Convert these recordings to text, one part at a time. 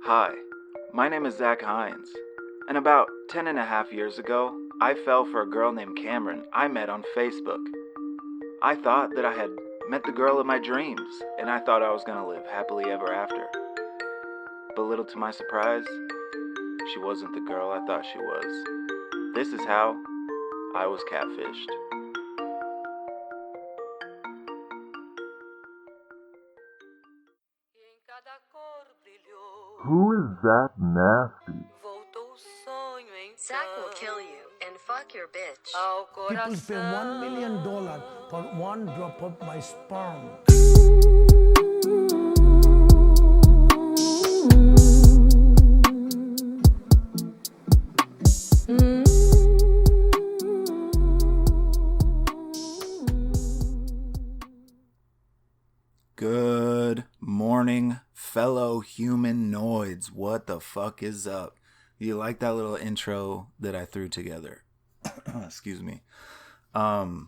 Hi, my name is Zach Hines, and about 10.5 years ago, I fell for a girl named Cameron I met on Facebook. I thought that I had met the girl of my dreams, and I thought I was going to live happily ever after. But little to my surprise, she wasn't the girl I thought she was. This is how I was catfished. Who is that nasty? Zach will kill you and fuck your bitch. People pay $1 million for one drop of my sperm. Good morning, fellow humanoids. What the fuck is up? You like that little intro that I threw together? Excuse me. I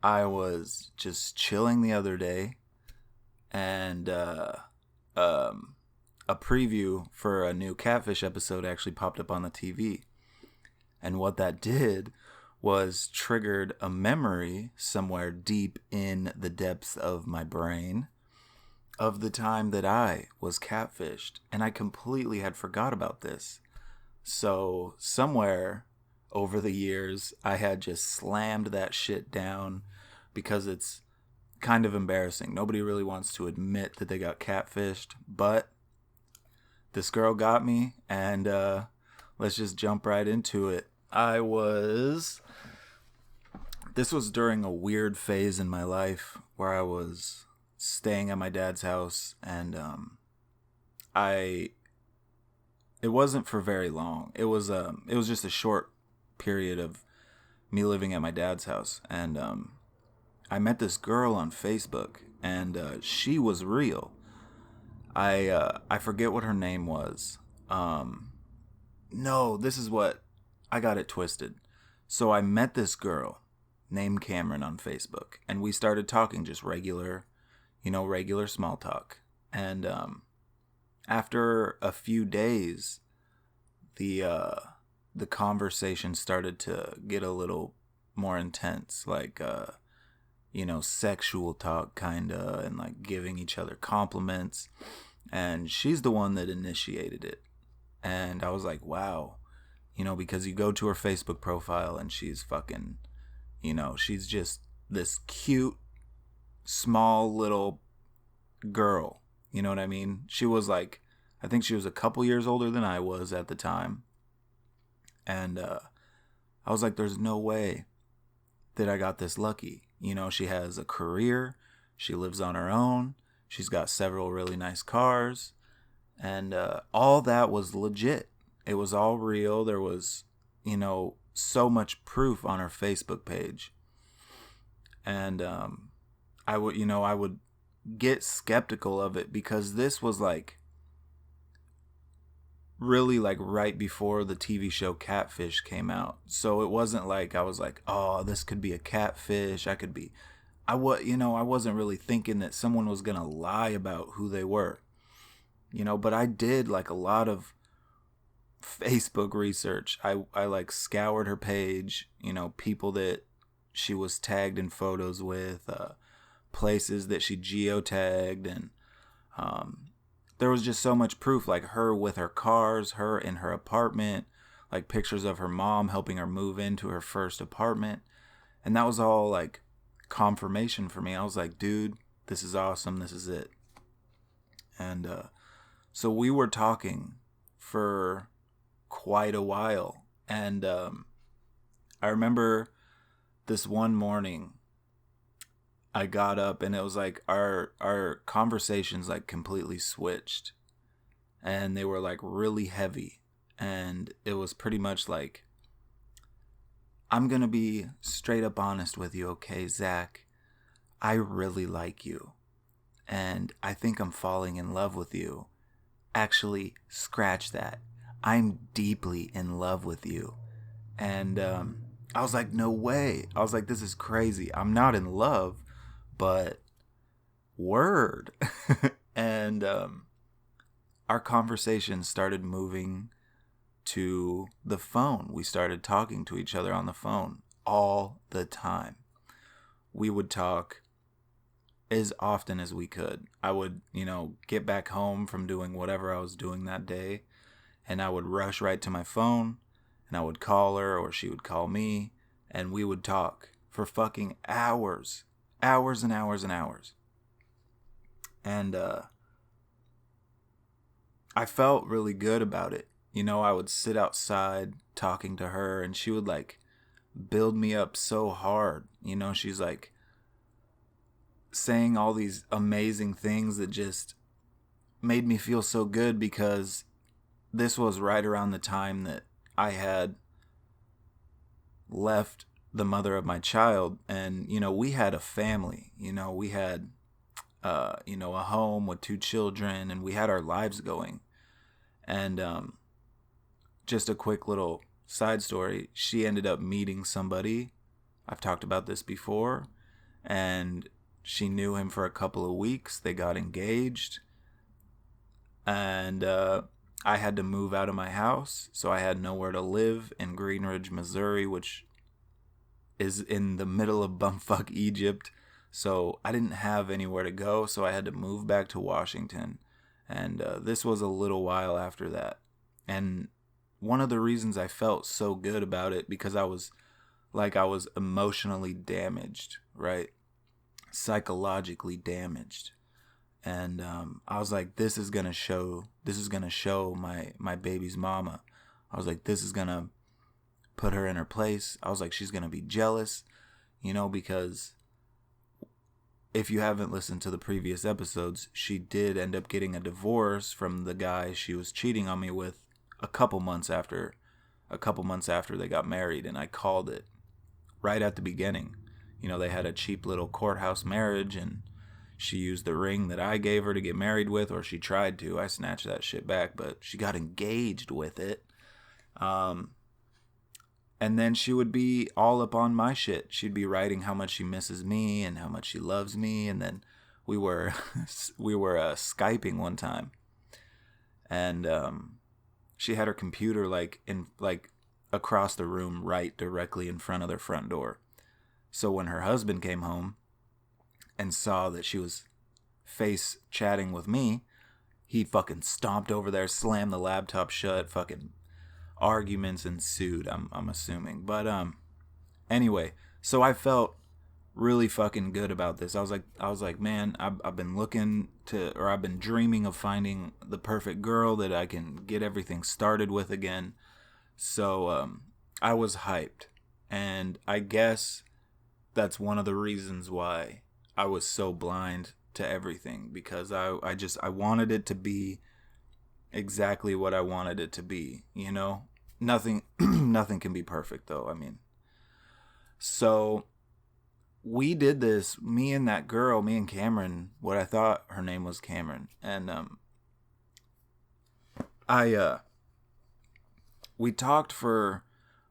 was just chilling the other day, and a preview for a new Catfish episode actually popped up on the TV. And what that did was triggered a memory somewhere deep in the depths of my brain of the time that I was catfished. And I completely had forgot about this. So somewhere over the years, I had just slammed that shit down because it's kind of embarrassing. Nobody really wants to admit that they got catfished, but this girl got me, and let's just jump right into it. This was during a weird phase in my life where I was staying at my dad's house, and it wasn't for very long. It was just a short period of me living at my dad's house, and I met this girl on Facebook, and she was real. I forget what her name was. No, this is what I got it twisted. So I met this girl named Cameron on Facebook, and we started talking just regular small talk. And after a few days, the conversation started to get a little more intense, like sexual talk kinda, and like giving each other compliments. And she's the one that initiated it. And I was like, wow, because you go to her Facebook profile and she's fucking, she's just this cute, small little girl. You know what I mean? She was like, I think she was a couple years older than I was at the time. And I was like, there's no way that I got this lucky. She has a career. She lives on her own. She's got several really nice cars. And all that was legit. It was all real. There was, so much proof on her Facebook page. And I would get skeptical of it because this was like really like right before the TV show Catfish came out. So it wasn't like I was like, oh, this could be a catfish. I wasn't really thinking that someone was going to lie about who they were. But I did like a lot of Facebook research. I like scoured her page, people that she was tagged in photos with, places that she geotagged, and there was just so much proof, like her with her cars, her in her apartment, like pictures of her mom helping her move into her first apartment. And that was all like confirmation for me. I was like, dude, this is awesome. This is it. And so we were talking for quite a while. And I remember this one morning I got up, and it was like our conversations like completely switched, and they were like really heavy. And it was pretty much like, I'm gonna be straight up honest with you, okay, Zach? I really like you, and I think I'm falling in love with you. Actually, scratch that. I'm deeply in love with you. And I was like, no way. I was like, this is crazy. I'm not in love, but word. And our conversation started moving to the phone. We started talking to each other on the phone all the time. We would talk as often as we could. I would, get back home from doing whatever I was doing that day, and I would rush right to my phone, and I would call her, or she would call me, and we would talk for fucking hours. Hours and hours and hours. And I felt really good about it. I would sit outside talking to her, and she would like build me up so hard. She's like saying all these amazing things that just made me feel so good, because this was right around the time that I had left the mother of my child, and we had a family. We had a home with 2 children, and we had our lives going. And just a quick little side story, she ended up meeting somebody. I've talked about this before, and she knew him for a couple of weeks. They got engaged, and I had to move out of my house, so I had nowhere to live in Green Ridge, Missouri, which is in the middle of bumfuck Egypt. So I didn't have anywhere to go, so I had to move back to Washington. And this was a little while after that. And one of the reasons I felt so good about it, because I was emotionally damaged, right? Psychologically damaged. And I was like, this is gonna show my baby's mama. I was like, this is gonna put her in her place. I was like, she's gonna be jealous, because if you haven't listened to the previous episodes, she did end up getting a divorce from the guy she was cheating on me with a couple months after they got married. And I called it right at the beginning. They had a cheap little courthouse marriage, and she used the ring that I gave her to get married with, or she tried to. I snatched that shit back, but she got engaged with it. And then she would be all up on my shit. She'd be writing how much she misses me and how much she loves me. And then we were Skyping one time, and she had her computer like across the room, right directly in front of their front door. So when her husband came home and saw that she was face chatting with me, he fucking stomped over there, slammed the laptop shut, fucking arguments ensued, I'm assuming. But anyway, so I felt really fucking good about this. I was like, man, I've been I've been dreaming of finding the perfect girl that I can get everything started with again. So I was hyped, and I guess that's one of the reasons why I was so blind to everything, because I wanted it to be exactly what I wanted it to be. Nothing can be perfect, though. I mean, so we did this, me and Cameron, what I thought her name was Cameron. And we talked for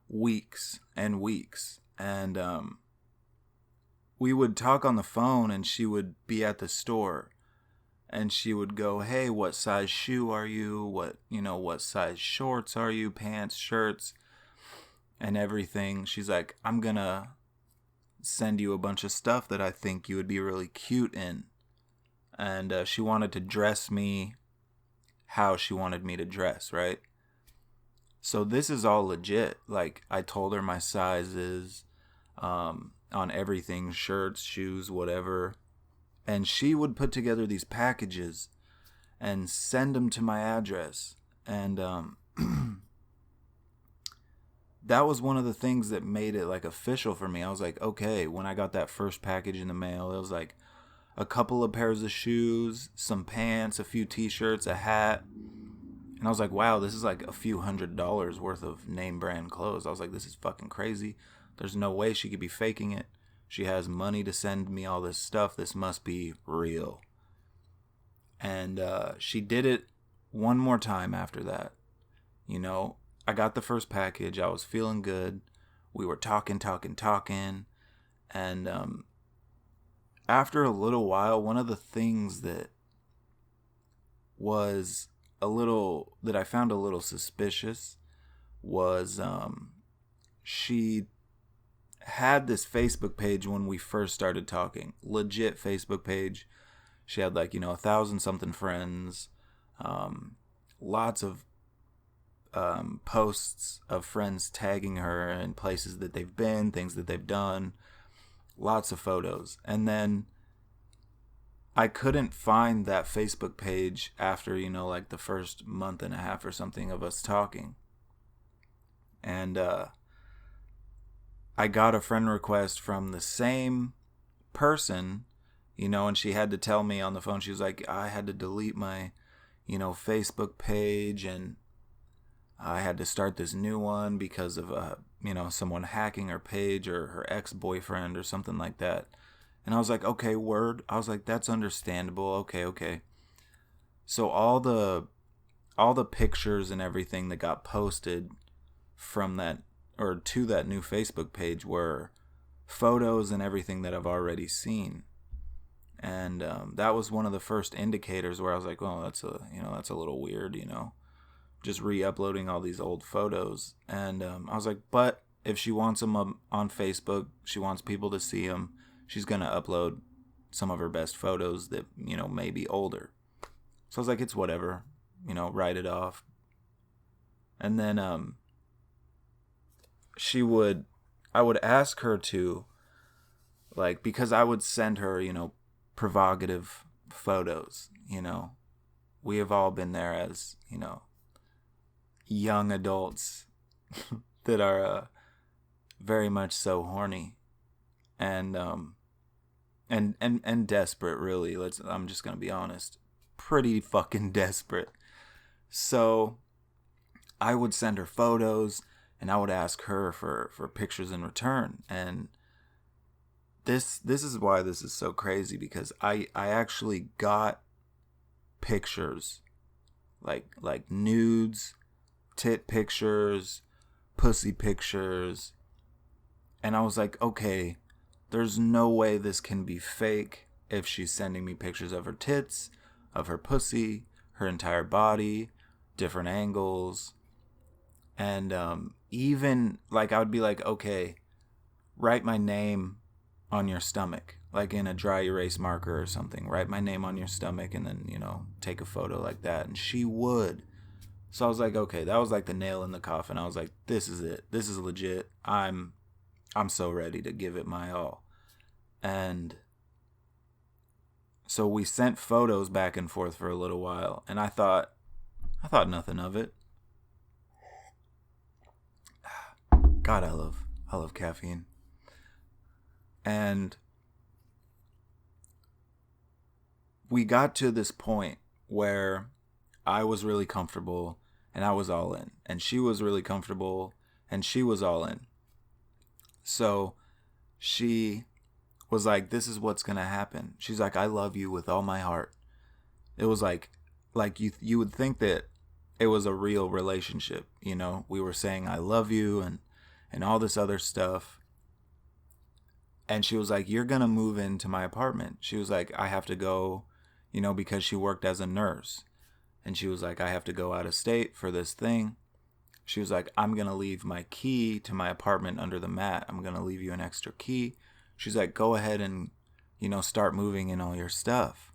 weeks and weeks, and we would talk on the phone, and she would be at the store, and she would go, hey, what size shoe are you? What size shorts are you? Pants, shirts, and everything. She's like, I'm gonna send you a bunch of stuff that I think you would be really cute in. And she wanted to dress me how she wanted me to dress, right? So this is all legit. Like, I told her my sizes on everything, shirts, shoes, whatever. And she would put together these packages and send them to my address. And that was one of the things that made it like official for me. I was like, okay, when I got that first package in the mail, it was like a couple of pairs of shoes, some pants, a few t-shirts, a hat. And I was like, wow, this is like a few $100s worth of name brand clothes. I was like, this is fucking crazy. There's no way she could be faking it. She has money to send me all this stuff. This must be real. And she did it one more time after that. I got the first package. I was feeling good. We were talking. And after a little while, one of the things that was that I found a little suspicious was she had this Facebook page when we first started talking. Legit Facebook page. She had 1,000 something friends. Lots of posts of friends tagging her in places that they've been, things that they've done. Lots of photos. And then I couldn't find that Facebook page after, the first month and a half or something of us talking. And I got a friend request from the same person, and she had to tell me on the phone, she was like, I had to delete my, Facebook page, and I had to start this new one because of, someone hacking her page or her ex-boyfriend or something like that. And I was like, okay, word. I was like, that's understandable. Okay. So all the pictures and everything that got posted from that or to that new Facebook page were photos and everything that I've already seen. And that was one of the first indicators where I was like, well, that's a little weird, just re-uploading all these old photos. And I was like, but if she wants them on Facebook, she wants people to see them, she's going to upload some of her best photos that, may be older. So I was like, it's whatever, write it off. And then I would ask her to, because I would send her, provocative photos, we have all been there as, young adults that are very much so horny and desperate, really. I'm just gonna be honest, pretty fucking desperate. So I would send her photos and I would ask her for pictures in return. And this is why this is so crazy, because I actually got pictures, like nudes, tit pictures, pussy pictures, and I was like, okay, there's no way this can be fake if she's sending me pictures of her tits, of her pussy, her entire body, different angles. And even I would be like, okay, write my name on your stomach, like in a dry erase marker or something. Write my name on your stomach and then, take a photo like that. And she would. So I was like, okay, that was the nail in the coffin. I was like, this is it. This is legit. I'm so ready to give it my all. And so we sent photos back and forth for a little while, and I thought nothing of it. God, I love caffeine. And we got to this point where I was really comfortable and I was all in, and she was really comfortable and she was all in. So she was like, this is what's gonna happen. She's like, I love you with all my heart. It was like you would think that it was a real relationship, we were saying I love you and all this other stuff. And she was like, you're gonna move into my apartment. She was like, I have to go, because she worked as a nurse. And she was like, I have to go out of state for this thing. She was like, I'm going to leave my key to my apartment under the mat. I'm going to leave you an extra key. She's like, go ahead and, start moving in all your stuff.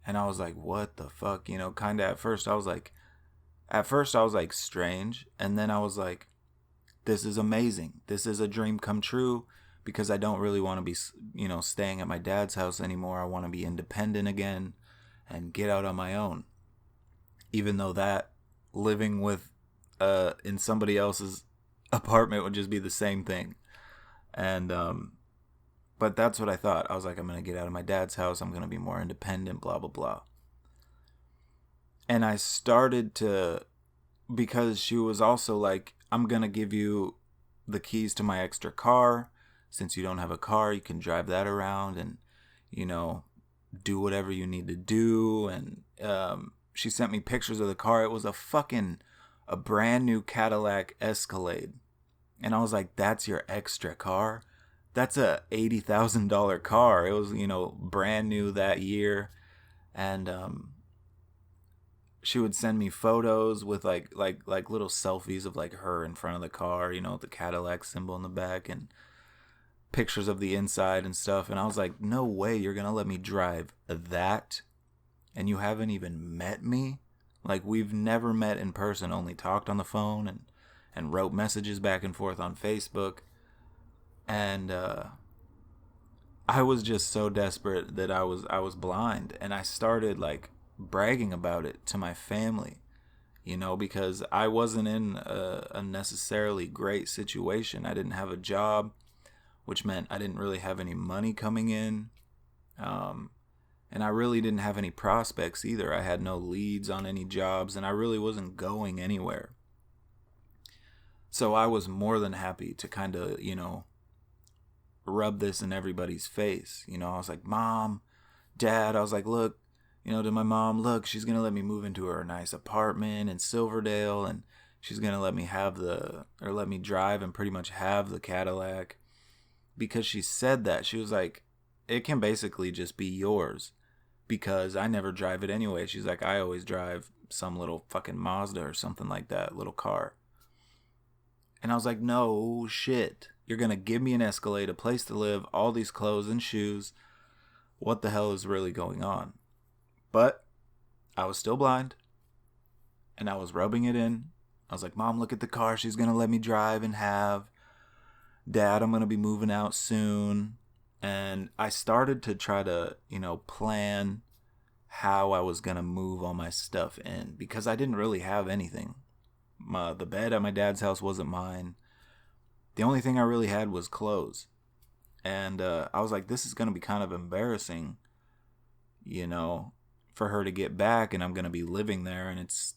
And I was like, what the fuck? Kind of at first I was like, strange. And then I was like, this is amazing. This is a dream come true, because I don't really want to be, staying at my dad's house anymore. I want to be independent again and get out on my own. Even though that living with in somebody else's apartment would just be the same thing. And but that's what I thought. I was like, I'm going to get out of my dad's house. I'm going to be more independent, blah, blah, blah. And I started to, because she was also like, I'm going to give you the keys to my extra car. Since you don't have a car, you can drive that around and, do whatever you need to do. And she sent me pictures of the car. It was a brand new Cadillac Escalade. And I was like, that's your extra car? That's a $80,000 car. It was, brand new that year. And she would send me photos with like little selfies of like her in front of the car, the Cadillac symbol in the back, and pictures of the inside and stuff. And I was like, no way you're gonna let me drive that, and you haven't even met me. Like, we've never met in person, only talked on the phone and wrote messages back and forth on Facebook. And I was just so desperate that I was blind, and I started like bragging about it to my family, because I wasn't in a necessarily great situation. I didn't have a job, which meant I didn't really have any money coming in. And I really didn't have any prospects either. I had no leads on any jobs, and I really wasn't going anywhere. So I was more than happy to kind of, rub this in everybody's face. I was like, Mom, Dad, I was like, look, to my mom, look, she's going to let me move into her nice apartment in Silverdale, and she's going to let me let me drive and pretty much have the Cadillac. Because she said that, she was like, it can basically just be yours, because I never drive it anyway. She's like, I always drive some little fucking Mazda or something like that, little car. And I was like, no shit. You're going to give me an Escalade, a place to live, all these clothes and shoes. What the hell is really going on? But I was still blind, and I was rubbing it in. I was like, Mom, look at the car she's going to let me drive and have. Dad, I'm going to be moving out soon. And I started to try to, plan how I was going to move all my stuff in, because I didn't really have anything. The bed at my dad's house wasn't mine. The only thing I really had was clothes. And I was like, this is going to be kind of embarrassing, for her to get back, and I'm going to be living there, and it's,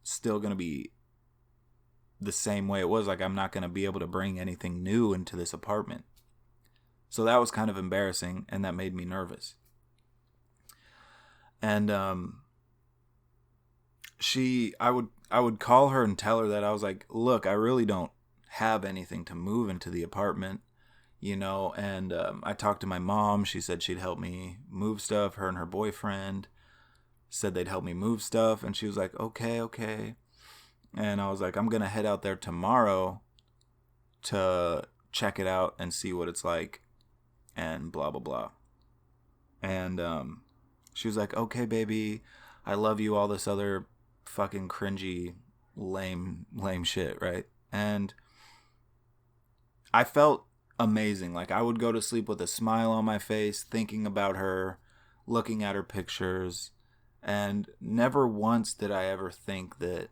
still going to be the same way it was. Like, I'm not going to be able to bring anything new into this apartment. So that was kind of embarrassing, and that made me nervous. And I would call her and tell her that. I was like, look, I really don't have anything to move into the apartment, and I talked to my mom. She said she'd help me move stuff. Her and her boyfriend said they'd help me move stuff, and she was like, okay. And I was like, I'm going to head out there tomorrow to check it out and see what it's like, and blah, blah, blah. And she was like, okay, baby, I love you, all this other fucking cringy, lame shit, right? And I felt amazing. Like, I would go to sleep with a smile on my face, thinking about her, looking at her pictures, and never once did I ever think that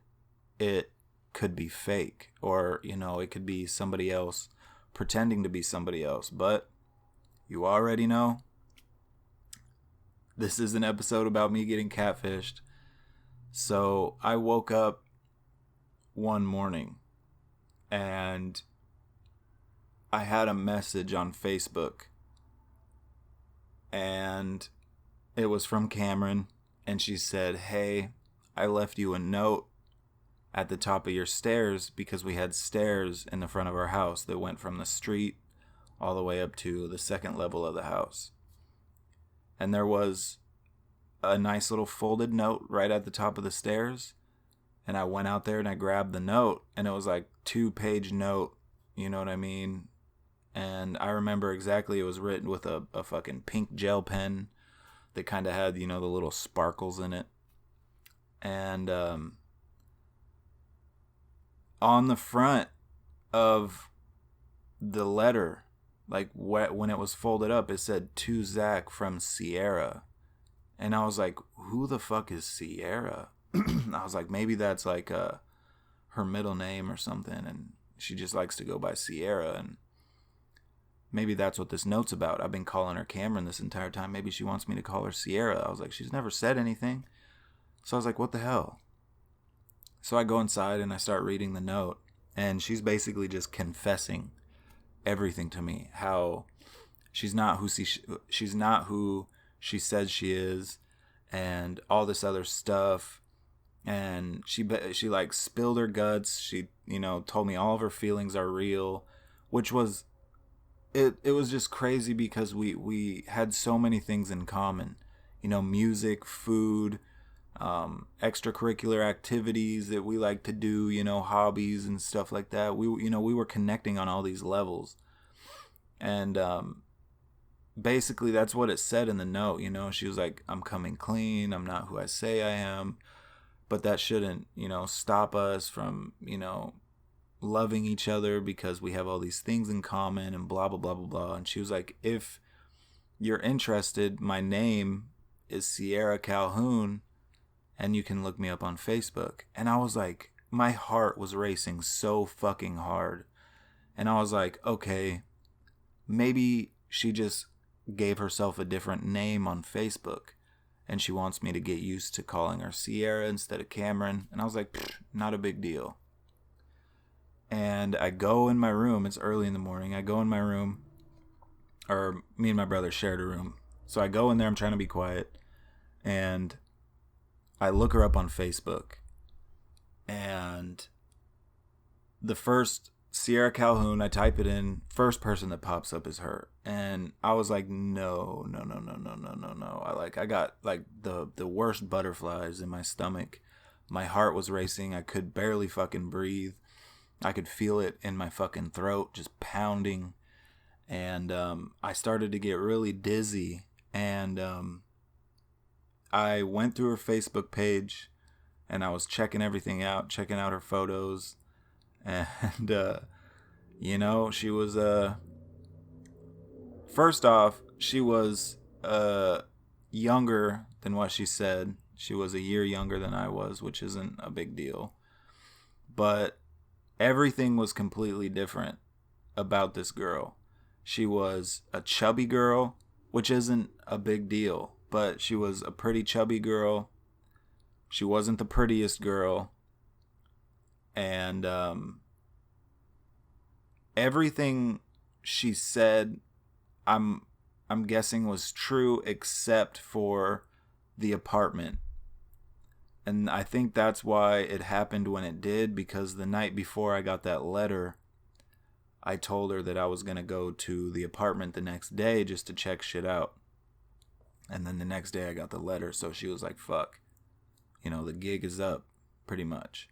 it could be fake, or, it could be somebody else pretending to be somebody else. But you already know, this is an episode about me getting catfished. So I woke up one morning and I had a message on Facebook, and it was from Cameron, and she said, hey, I left you a note at the top of your stairs, because we had stairs in the front of our house that went from the street all the way up to the second level of the house. And there was a nice little folded note right at the top of the stairs. And I went out there and I grabbed the note, and it was like 2-page note, you know what I mean? And I remember exactly, it was written with a fucking pink gel pen that kind of had, the little sparkles in it. And on the front of the letter, like when it was folded up, it said, to Zach from Sierra. And I was like, who the fuck is Sierra? I was like, maybe that's like her middle name or something, and she just likes to go by Sierra, and maybe that's what this note's about. I've been calling her Cameron this entire time. Maybe she wants me to call her Sierra. I was like, she's never said anything. So I was like, what the hell? So I go inside and I start reading the note, and she's basically just confessing everything to me. How she's not who she says she is, and all this other stuff. And she like spilled her guts. She, told me all of her feelings are real, which was, it was just crazy, because we had so many things in common, music, food, extracurricular activities that we like to do, hobbies and stuff like that. We were connecting on all these levels. And basically that's what it said in the note. She was like, I'm coming clean, I'm not who I say I am, but that shouldn't stop us from loving each other, because we have all these things in common and blah blah blah blah blah. And she was like, if you're interested, my name is Sierra Calhoun, and you can look me up on Facebook. And I was like, my heart was racing so fucking hard. And I was like, okay, maybe she just gave herself a different name on Facebook, and she wants me to get used to calling her Sierra instead of Cameron. And I was like, not a big deal. And I go in my room. It's early in the morning. I go in my room, or me and my brother shared a room. So I go in there. I'm trying to be quiet. And I look her up on Facebook. And the first Sierra Calhoun, I type it in, first person that pops up is her. And I was like, no. I got like the worst butterflies in my stomach. My heart was racing. I could barely fucking breathe. I could feel it in my fucking throat, just pounding. And I started to get really dizzy. And I went through her Facebook page, and I was checking everything out, checking out her photos. And, she was, first off, she was younger than what she said. She was a year younger than I was, which isn't a big deal. But everything was completely different about this girl. She was a chubby girl, which isn't a big deal, but she was a pretty chubby girl. She wasn't the prettiest girl. And everything she said, I'm guessing was true, except for the apartment. And I think that's why it happened when it did, because the night before I got that letter, I told her that I was going to go to the apartment the next day just to check shit out. And then the next day I got the letter, so she was like, fuck. The gig is up, pretty much.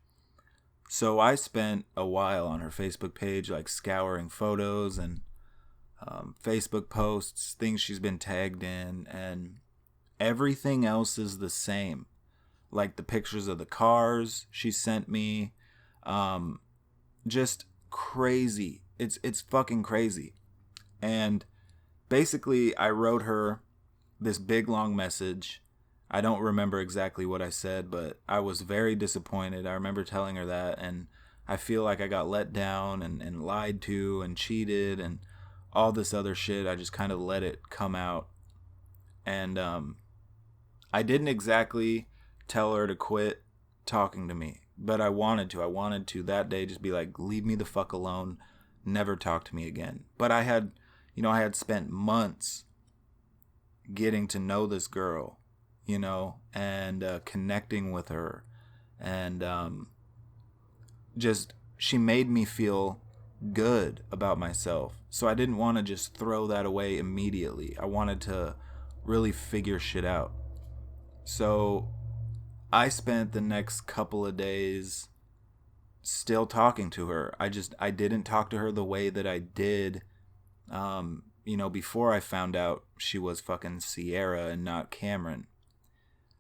So I spent a while on her Facebook page, like scouring photos and Facebook posts, things she's been tagged in, and everything else is the same. Like the pictures of the cars she sent me, just crazy. It's fucking crazy. And basically I wrote her this big long message. I don't remember exactly what I said, but I was very disappointed. I remember telling her that, and I feel like I got let down and lied to and cheated and all this other shit. I just kind of let it come out. And I didn't exactly tell her to quit talking to me, but I wanted to that day just be like, leave me the fuck alone, never talk to me again. But I had spent months getting to know this girl, and connecting with her, and just she made me feel good about myself. So I didn't want to just throw that away immediately. I wanted to really figure shit out. So I spent the next couple of days still talking to her. I didn't talk to her the way that I did, before I found out she was fucking Sierra and not Cameron.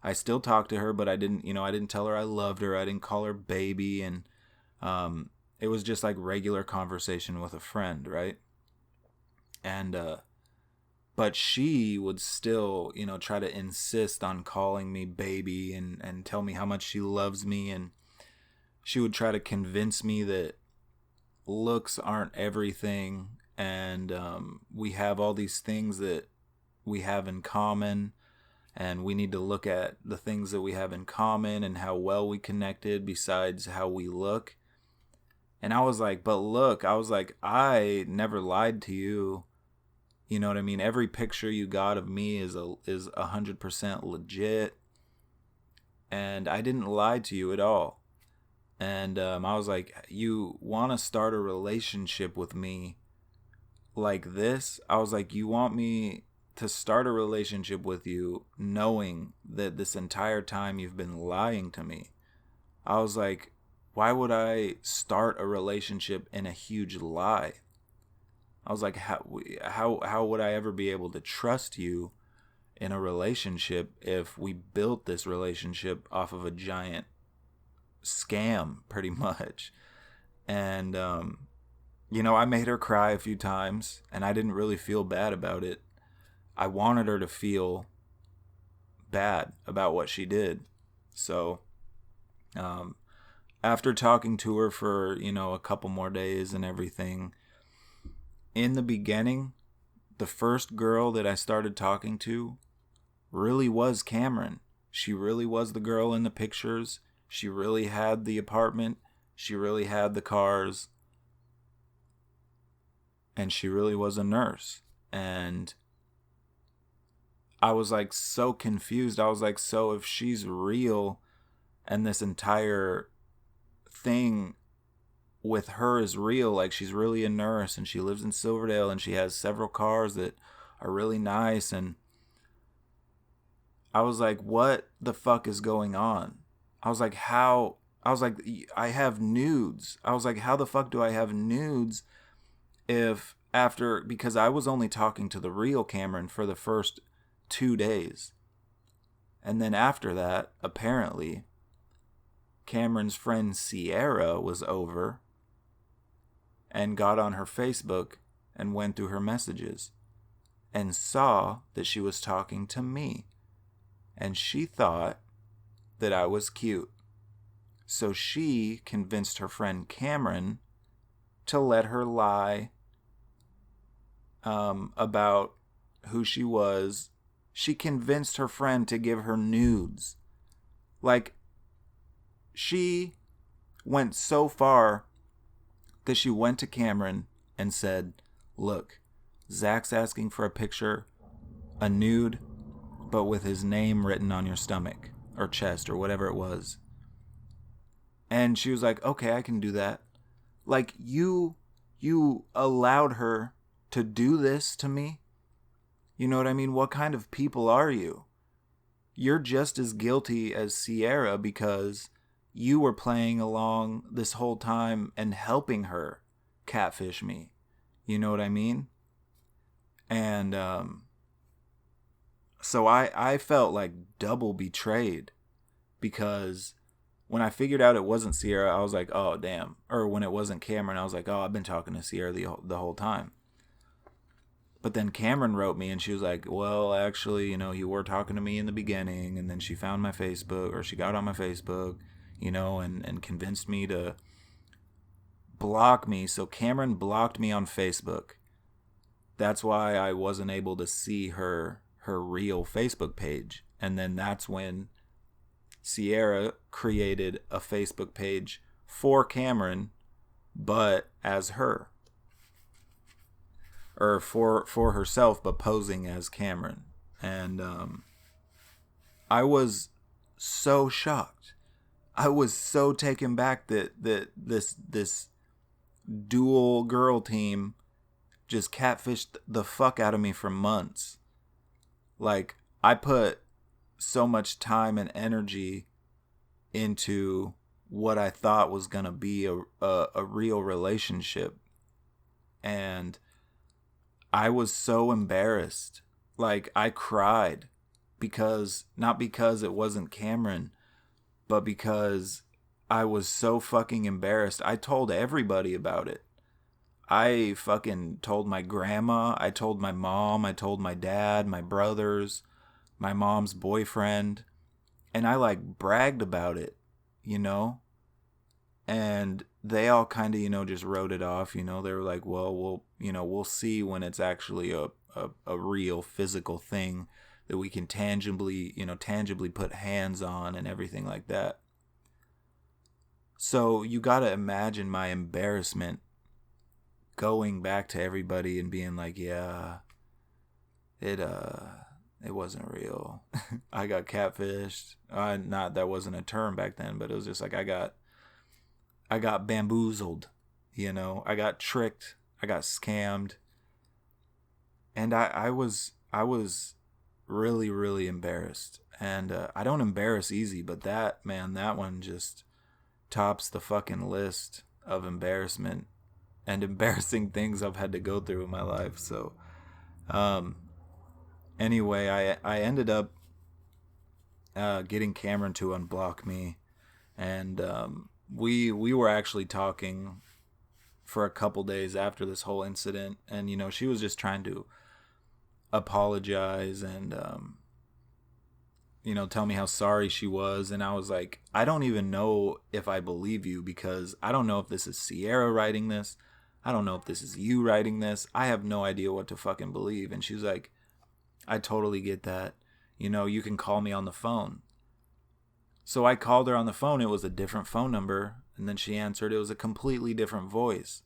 I still talked to her, but I didn't tell her I loved her. I didn't call her baby. And it was just like regular conversation with a friend, right? And but she would still, try to insist on calling me baby and tell me how much she loves me. And she would try to convince me that looks aren't everything. And we have all these things that we have in common. And we need to look at the things that we have in common and how well we connected besides how we look. And I was like, but look, I never lied to you. You know what I mean? Every picture you got of me is 100% legit. And I didn't lie to you at all. And I was like, you want to start a relationship with me like this? I was like, you want me to start a relationship with you knowing that this entire time you've been lying to me. I was like, why would I start a relationship in a huge lie? I was like, how would I ever be able to trust you in a relationship if we built this relationship off of a giant scam, pretty much? And, I made her cry a few times, and I didn't really feel bad about it. I wanted her to feel bad about what she did. So, after talking to her for, a couple more days and everything, in the beginning, the first girl that I started talking to really was Cameron. She really was the girl in the pictures. She really had the apartment. She really had the cars. And she really was a nurse. And I was like so confused. I was like, so if she's real and this entire thing with her is real, like she's really a nurse and she lives in Silverdale and she has several cars that are really nice, and I was like, what the fuck is going on? I was like, I have nudes. I was like, how the fuck do I have nudes if because I was only talking to the real Cameron for the first 2 days. And then after that, apparently, Cameron's friend Sierra was over and got on her Facebook and went through her messages and saw that she was talking to me. And she thought that I was cute. So she convinced her friend Cameron to let her lie about who she was. She convinced her friend to give her nudes. Like, she went so far that she went to Cameron and said, look, Zach's asking for a picture, a nude, but with his name written on your stomach or chest or whatever it was. And she was like, okay, I can do that. Like, you allowed her to do this to me? You know what I mean? What kind of people are you? You're just as guilty as Sierra because you were playing along this whole time and helping her catfish me. You know what I mean? And so I felt like double betrayed, because when I figured out it wasn't Sierra, I was like, oh, damn. Or when it wasn't Cameron, I was like, oh, I've been talking to Sierra the whole time. But then Cameron wrote me and she was like, well, actually, you were talking to me in the beginning, and then she found my Facebook, or she got on my Facebook, and convinced me to block me. So Cameron blocked me on Facebook. That's why I wasn't able to see her real Facebook page. And then that's when Sierra created a Facebook page for Cameron, but as her. Or for herself, but posing as Cameron. And I was so shocked. I was so taken back that this dual girl team just catfished the fuck out of me for months. Like, I put so much time and energy into what I thought was gonna be a real relationship, and I was so embarrassed. Like, I cried not because it wasn't Cameron, but because I was so fucking embarrassed. I told everybody about it. I fucking told my grandma, I told my mom, I told my dad, my brothers, my mom's boyfriend, and I like bragged about it, and they all kind of, just wrote it off. They were like, well, we'll see when it's actually a real physical thing that we can tangibly put hands on and everything like that. So you got to imagine my embarrassment going back to everybody and being like, yeah, it wasn't real. I got catfished. That wasn't a term back then, but it was just like I got bamboozled, I got tricked, I got scammed. And I was I was really, really embarrassed. And I don't embarrass easy, but that, man, that one just tops the fucking list of embarrassment and embarrassing things I've had to go through in my life. So, um, anyway, I ended up getting Cameron to unblock me, and we were actually talking for a couple days after this whole incident, and you know, she was just trying to apologize and you know, tell me how sorry she was. And I was like, I don't even know if I believe you, because I don't know if this is Sierra writing this. I don't know if this is you writing this. I have no idea what to fucking believe. And she's like, I totally get that. You know, you can call me on the phone. So I called her on the phone. It was a different phone number. And then she answered. It was a completely different voice.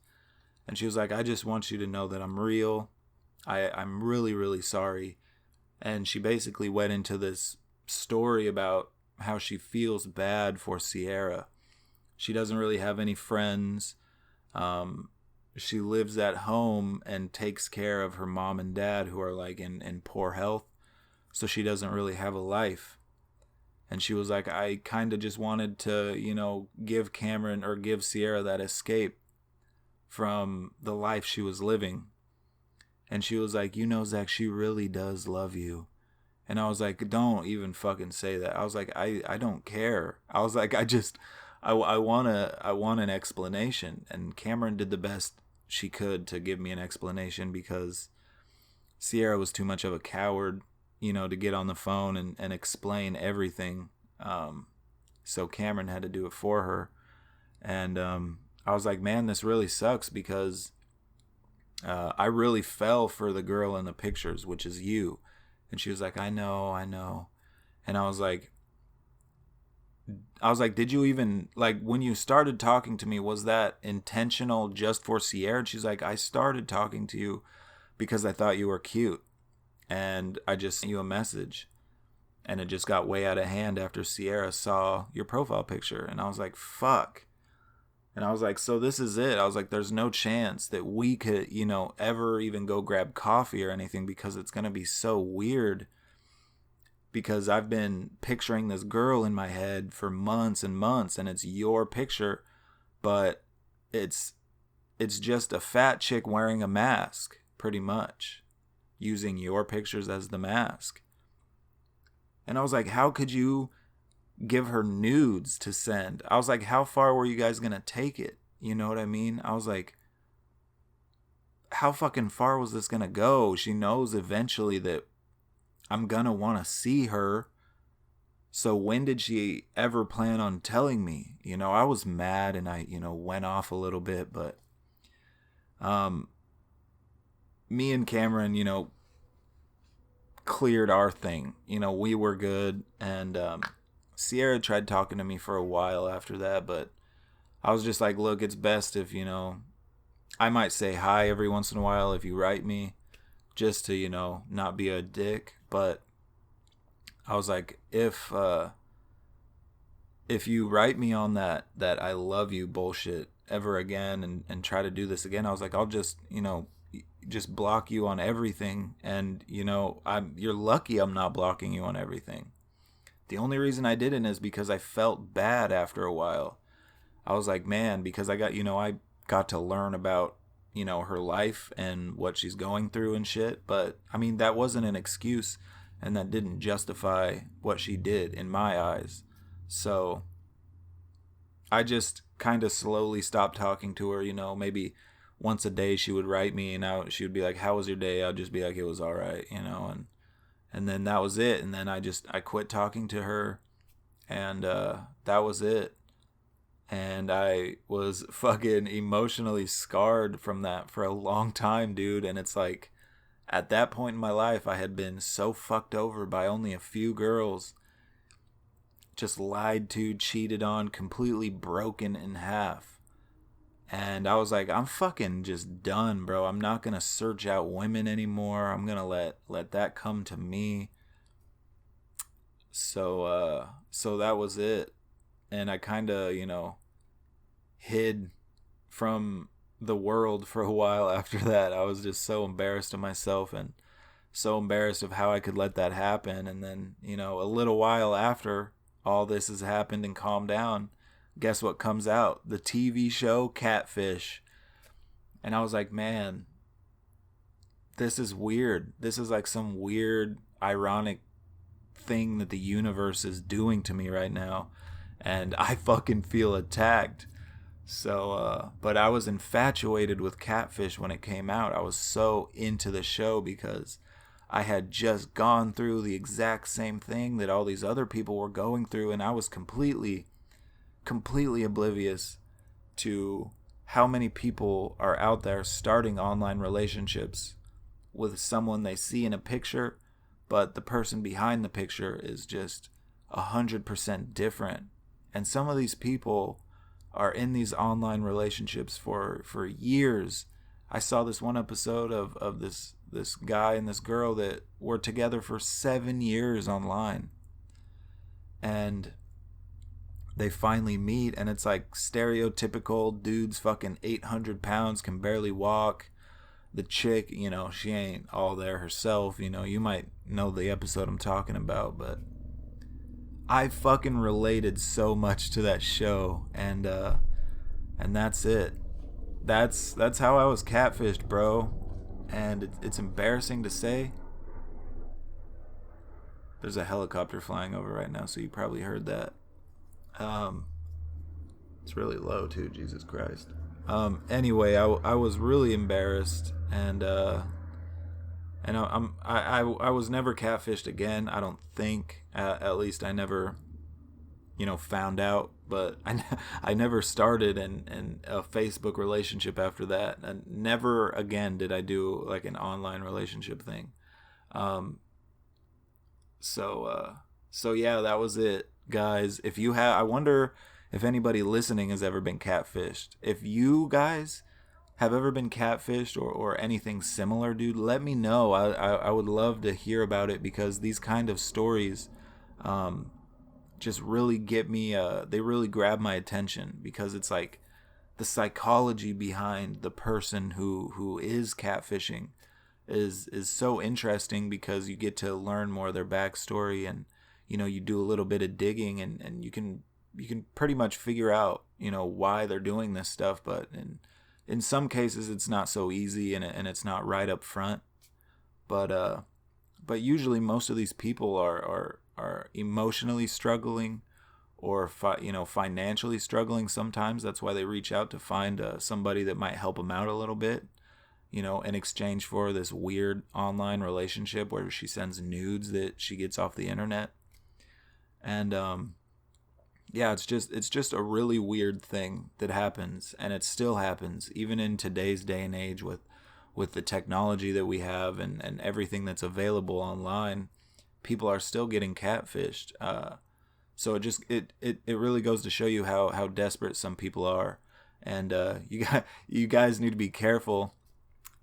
And she was like, I just want you to know that I'm real. I'm really, really sorry. And she basically went into this story about how she feels bad for Sierra. She doesn't really have any friends. She lives at home and takes care of her mom and dad, who are like in poor health. So she doesn't really have a life. And she was like, I kind of just wanted to, you know, give Cameron or give Sierra that escape from the life she was living. And she was like, you know, Zach, she really does love you. And I was like, don't even fucking say that. I was like, I don't care. I was like, I want an explanation. And Cameron did the best she could to give me an explanation, because Sierra was too much of a coward, you know, to get on the phone and explain everything. So Cameron had to do it for her. And I was like, man, this really sucks, because I really fell for the girl in the pictures, which is you. And she was like, I know. And I was like, did you even, like, when you started talking to me, was that intentional just for Sierra? And she's like, I started talking to you because I thought you were cute. And I just sent you a message. And it just got way out of hand after Sierra saw your profile picture. And I was like, fuck. And I was like, so this is it. I was like, there's no chance that we could, you know, ever even go grab coffee or anything, because it's going to be so weird. Because I've been picturing this girl in my head for months and months, and it's your picture, but it's just a fat chick wearing a mask, pretty much, using your pictures as the mask. And I was like, how could you give her nudes to send? I was like, how far were you guys gonna take it? You know what I mean? I was like, how fucking far was this gonna go? She knows eventually that I'm gonna want to see her. So when did she ever plan on telling me? You know, I was mad and I, you know, went off a little bit, but me and Cameron, you know, cleared our thing. You know, we were good. And Sierra tried talking to me for a while after that, but I was just like, look, it's best if, you know, I might say hi every once in a while if you write me, just to, you know, not be a dick. But I was like, if you write me on that I love you bullshit ever again and try to do this again, I was like, I'll just, you know, just block you on everything. And, you know, you're lucky I'm not blocking you on everything. The only reason I didn't is because I felt bad after a while. I was like, man, because I got to learn about, you know, her life and what she's going through and shit. But I mean, that wasn't an excuse, and that didn't justify what she did in my eyes. So I just kind of slowly stopped talking to her. You know, maybe once a day she would write me, and she would be like, how was your day? I'd just be like, it was all right, you know. And then that was it. And then I quit talking to her, and that was it. And I was fucking emotionally scarred from that for a long time, dude. And it's like, at that point in my life, I had been so fucked over by only a few girls. Just lied to, cheated on, completely broken in half. And I was like, I'm fucking just done, bro. I'm not gonna search out women anymore. I'm gonna let that come to me. So that was it. And I kind of, you know, hid from the world for a while after that. I was just so embarrassed of myself and so embarrassed of how I could let that happen. And then, you know, a little while after all this has happened and calmed down, guess what comes out? The TV show Catfish. And I was like, man, this is weird. This is like some weird, ironic thing that the universe is doing to me right now. And I fucking feel attacked. So, but I was infatuated with Catfish when it came out. I was so into the show because I had just gone through the exact same thing that all these other people were going through, and I was completely oblivious to how many people are out there starting online relationships with someone they see in a picture, but the person behind the picture is just 100% different. And some of these people are in these online relationships for years. I saw this one episode of this guy and this girl that were together for 7 years online, and they finally meet, and it's like stereotypical dude's fucking 800 pounds, can barely walk. The chick, you know, she ain't all there herself. You know, you might know the episode I'm talking about, but I fucking related so much to that show, and that's it. That's how I was catfished, bro. And it's embarrassing to say. There's a helicopter flying over right now, so you probably heard that. It's really low too, Jesus Christ. Anyway, I was really embarrassed, and I was never catfished again. I don't think. At least I never, you know, found out. But I never started in a Facebook relationship after that, and never again did I do like an online relationship thing. So yeah, that was it, guys. If you have, I wonder if anybody listening has ever been catfished. If you guys have ever been catfished or anything similar, dude, let me know. I would love to hear about it, because these kind of stories just really get me, they really grab my attention, because it's like the psychology behind the person who is catfishing is so interesting, because you get to learn more of their backstory, and you know, you do a little bit of digging, and you can pretty much figure out, you know, why they're doing this stuff. But in some cases it's not so easy, and it's not right up front. But usually most of these people are emotionally struggling, or financially struggling. Sometimes that's why they reach out to find somebody that might help them out a little bit, you know, in exchange for this weird online relationship where she sends nudes that she gets off the internet. And yeah, it's just a really weird thing that happens, and it still happens even in today's day and age with the technology that we have, and everything that's available online. People are still getting catfished. So it really goes to show you how desperate some people are. And you guys need to be careful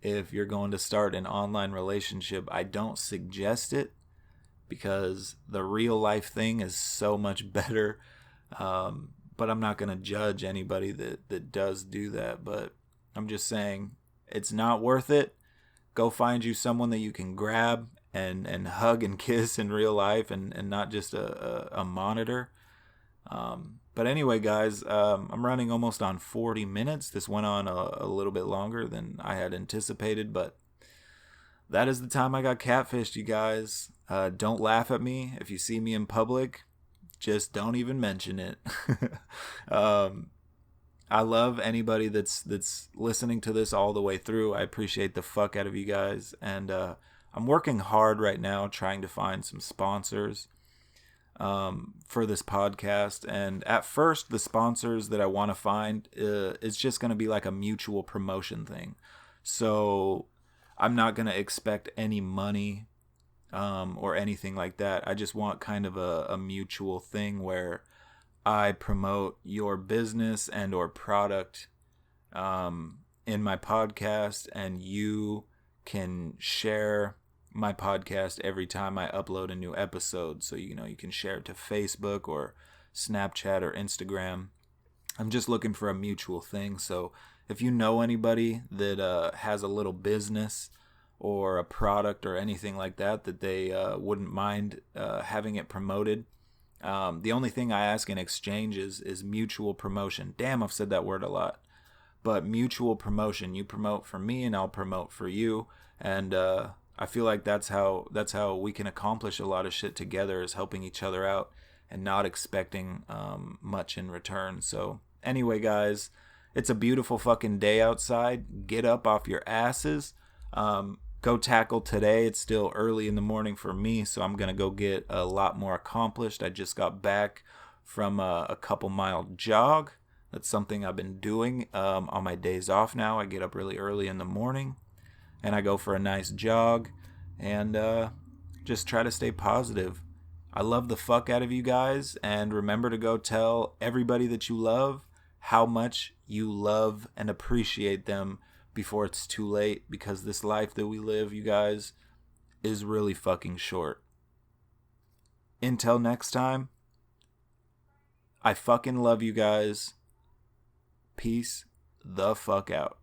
if you're going to start an online relationship. I don't suggest it, because the real life thing is so much better. But I'm not going to judge anybody that does do that. But I'm just saying, it's not worth it. Go find you someone that you can grab and hug and kiss in real life, and not just a monitor. But anyway, guys, I'm running almost on 40 minutes. This went on a little bit longer than I had anticipated, but that is the time I got catfished, you guys. Don't laugh at me if you see me in public. Just don't even mention it. I love anybody that's listening to this all the way through. I appreciate the fuck out of you guys, and I'm working hard right now trying to find some sponsors for this podcast. And at first, the sponsors that I want to find is just going to be like a mutual promotion thing. So I'm not going to expect any money or anything like that. I just want kind of a mutual thing where I promote your business and or product in my podcast, and you can share my podcast every time I upload a new episode. So, you know, you can share it to Facebook or Snapchat or Instagram. I'm just looking for a mutual thing. So if you know anybody that has a little business or a product or anything like that they wouldn't mind having it promoted. The only thing I ask in exchange is mutual promotion. Damn, I've said that word a lot. But mutual promotion. You promote for me and I'll promote for you. And I feel like that's how we can accomplish a lot of shit together, is helping each other out and not expecting much in return. So anyway, guys, it's a beautiful fucking day outside. Get up off your asses. Go tackle today. It's still early in the morning for me, so I'm going to go get a lot more accomplished. I just got back from a couple mile jog. That's something I've been doing on my days off now. I get up really early in the morning and I go for a nice jog and just try to stay positive. I love the fuck out of you guys, and remember to go tell everybody that you love how much you love and appreciate them before it's too late, because this life that we live, you guys, is really fucking short. Until next time, I fucking love you guys. Peace the fuck out.